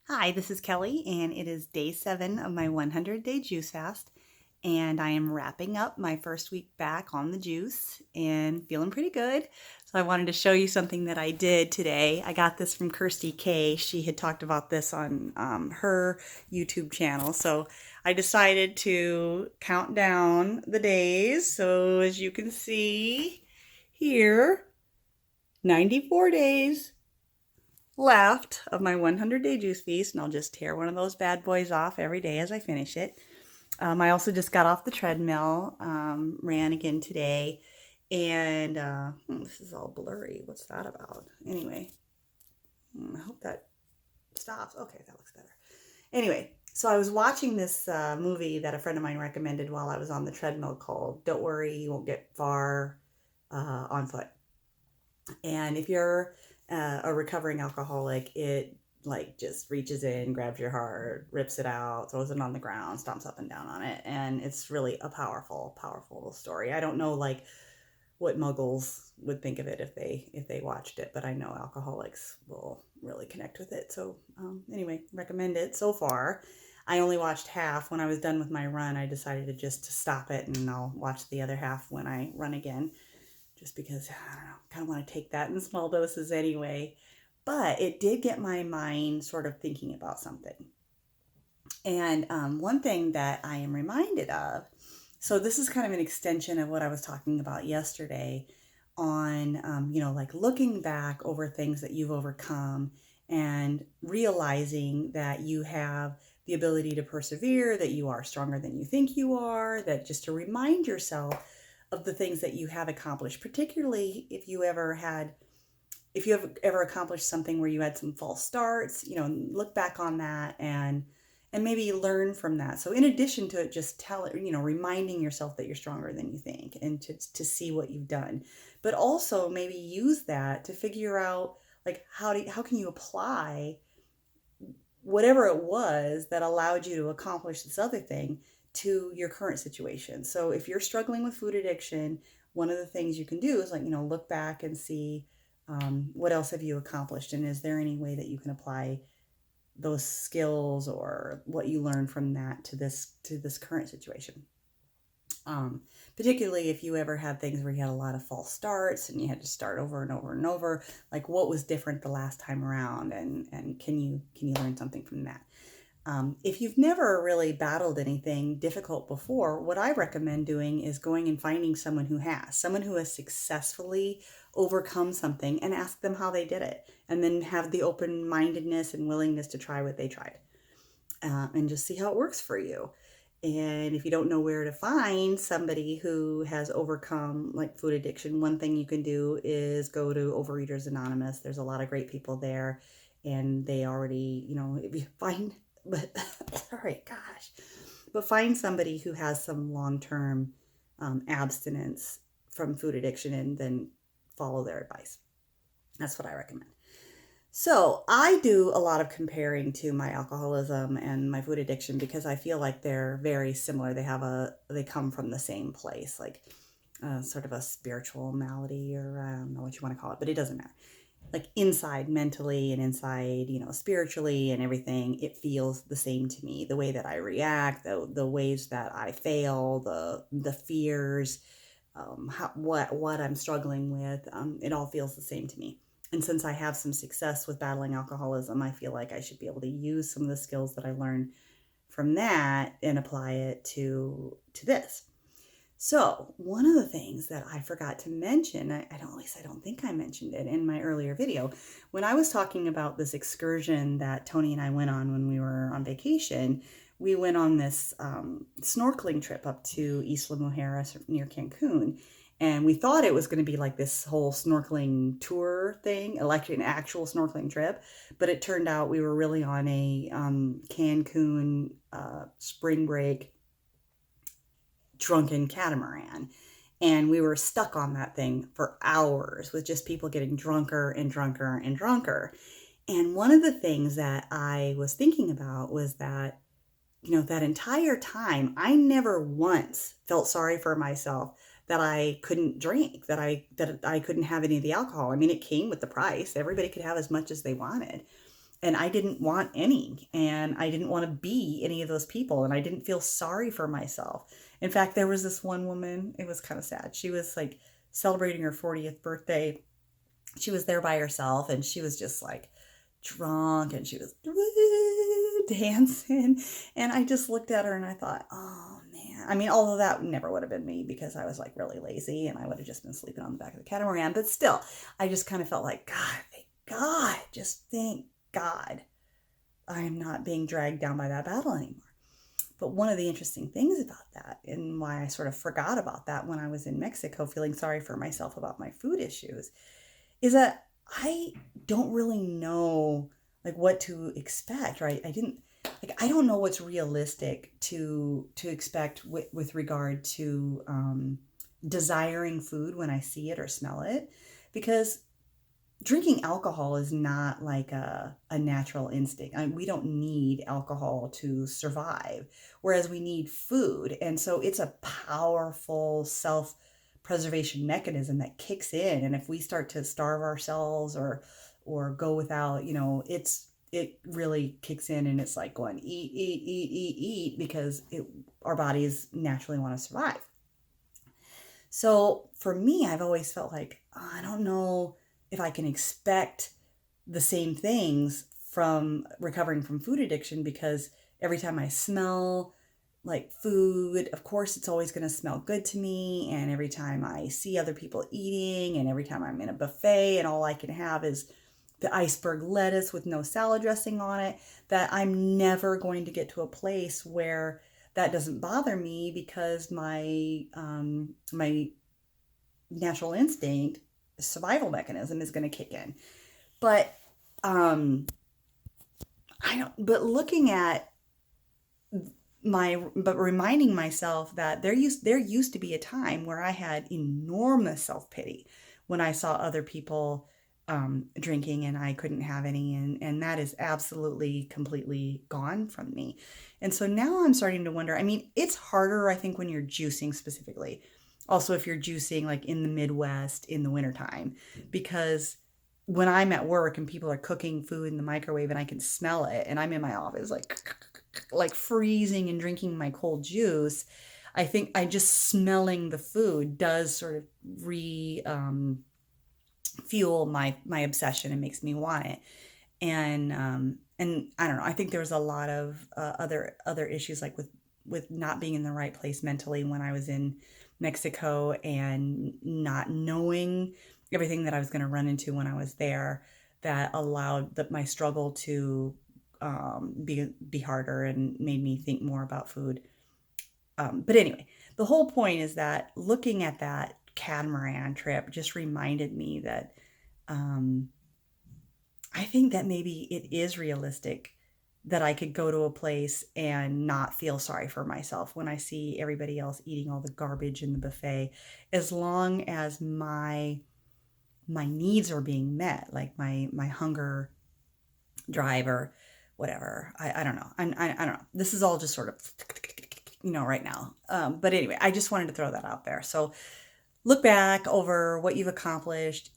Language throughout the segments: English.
Hi, this is Kelly, and it is day 7 of my 100-day juice fast. And I am wrapping up my first week back on the juice and feeling pretty good. So I wanted to show you something that I did today. I got this from Kirsty K. She had talked about this on her YouTube channel. So I decided to count down the days. So as you can see here, 94 days left of my 100-day juice feast, and I'll just tear one of those bad boys off every day as I finish it. I also just got off the treadmill, ran again today, and this is all blurry. What's that about? Anyway, I hope that stops. Okay, that looks better. Anyway, so I was watching this movie that a friend of mine recommended while I was on the treadmill called Don't Worry, You Won't Get Far on Foot. And if you're a recovering alcoholic, it like just reaches in, grabs your heart, rips it out, throws it on the ground, stomps up and down on it, and it's really a powerful, powerful story. I don't know like what muggles would think of it if they watched it, but I know alcoholics will really connect with it. So anyway, recommend it so far. I only watched half. When I was done with my run, I decided to just to stop it, and I'll watch the other half when I run again, just because I don't know, kind of want to take that in small doses anyway. But it did get my mind sort of thinking about something. And one thing that I am reminded of, so this is kind of an extension of what I was talking about yesterday on, like looking back over things that you've overcome and realizing that you have the ability to persevere, that you are stronger than you think you are, that just to remind yourself of the things that you have accomplished, particularly if you have ever accomplished something where you had some false starts, look back on that and maybe learn from that. So in addition to it, just reminding yourself that you're stronger than you think and to see what you've done, but also maybe use that to figure out like how can you apply whatever it was that allowed you to accomplish this other thing to your current situation. So if you're struggling with food addiction, one of the things you can do is look back and see what else have you accomplished, and is there any way that you can apply those skills or what you learned from that to this current situation. Um, Particularly if you ever had things where you had a lot of false starts and you had to start over and over and over, like what was different the last time around, and can you learn something from that? If you've never really battled anything difficult before, what I recommend doing is going and finding someone who has successfully overcome something, and ask them how they did it, and then have the open mindedness and willingness to try what they tried, and just see how it works for you. And if you don't know where to find somebody who has overcome like food addiction, one thing you can do is go to Overeaters Anonymous. There's a lot of great people there, and they already, if you find, but sorry, gosh, but find somebody who has some long-term abstinence from food addiction, and then follow their advice. That's what I recommend. So I do a lot of comparing to my alcoholism and my food addiction because I feel like they're very similar. They come from the same place, like sort of a spiritual malady, or I don't know what you want to call it, but it doesn't matter. Like inside mentally and inside, spiritually and everything, it feels the same to me. The way that I react, the ways that I fail, the fears, what I'm struggling with, it all feels the same to me. And since I have some success with battling alcoholism, I feel like I should be able to use some of the skills that I learned from that and apply it to this. So one of the things that I forgot to mention, at least I don't think I mentioned it in my earlier video, when I was talking about this excursion that Tony and I went on when we were on vacation, we went on this snorkeling trip up to Isla Mujeres near Cancun. And we thought it was going to be like this whole snorkeling tour thing, like an actual snorkeling trip. But it turned out we were really on a Cancun spring break drunken catamaran. And we were stuck on that thing for hours with just people getting drunker and drunker and drunker. And one of the things that I was thinking about was that, that entire time, I never once felt sorry for myself that I couldn't drink, that I couldn't have any of the alcohol. I mean, it came with the price. Everybody could have as much as they wanted. and I didn't want any, and I didn't want to be any of those people, and I didn't feel sorry for myself. In fact, there was this one woman, it was kind of sad. She was like celebrating her 40th birthday. She was there by herself, and she was just like drunk, and she was dancing. And I just looked at her and I thought, oh man. I mean, although that never would have been me because I was like really lazy and I would have just been sleeping on the back of the catamaran. But still, I just kind of felt like, God, thank God, just thank God I am not being dragged down by that battle anymore. But one of the interesting things about that, and why I sort of forgot about that when I was in Mexico, feeling sorry for myself about my food issues, is that I don't really know like what to expect, right? I don't know what's realistic to expect with regard to desiring food when I see it or smell it, because drinking alcohol is not like a natural instinct. I mean, we don't need alcohol to survive, whereas we need food. And so it's a powerful self-preservation mechanism that kicks in. And if we start to starve ourselves or go without, it really kicks in, and it's like going eat because our bodies naturally want to survive. So for me, I've always felt like, oh, I don't know if I can expect the same things from recovering from food addiction, because every time I smell like food, of course, it's always going to smell good to me. And every time I see other people eating, and every time I'm in a buffet and all I can have is the iceberg lettuce with no salad dressing on it, that I'm never going to get to a place where that doesn't bother me, because my natural instinct survival mechanism is going to kick in. But but looking at but reminding myself that there used to be a time where I had enormous self-pity when I saw other people drinking and I couldn't have any, and that is absolutely completely gone from me. And so now I'm starting to wonder, I mean, it's harder, I think, when you're juicing specifically. Also, if you're juicing like in the Midwest in the wintertime, because when I'm at work and people are cooking food in the microwave and I can smell it, and I'm in my office like freezing and drinking my cold juice, I think I just smelling the food does sort of fuel my obsession and makes me want it. And I don't know, I think there was a lot of other issues, like with not being in the right place mentally when I was in Mexico, and not knowing everything that I was going to run into when I was there, that allowed my struggle to be harder and made me think more about food. But anyway, the whole point is that looking at that catamaran trip just reminded me that I think that maybe it is realistic that I could go to a place and not feel sorry for myself when I see everybody else eating all the garbage in the buffet, as long as my needs are being met, like my hunger drive or whatever. I don't know. I don't know. This is all just sort of, right now. But anyway, I just wanted to throw that out there. So look back over what you've accomplished.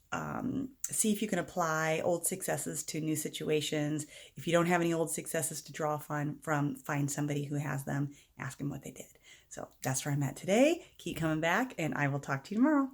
See if you can apply old successes to new situations. If you don't have any old successes to draw from, find somebody who has them, ask them what they did. So that's where I'm at today. Keep coming back, and I will talk to you tomorrow.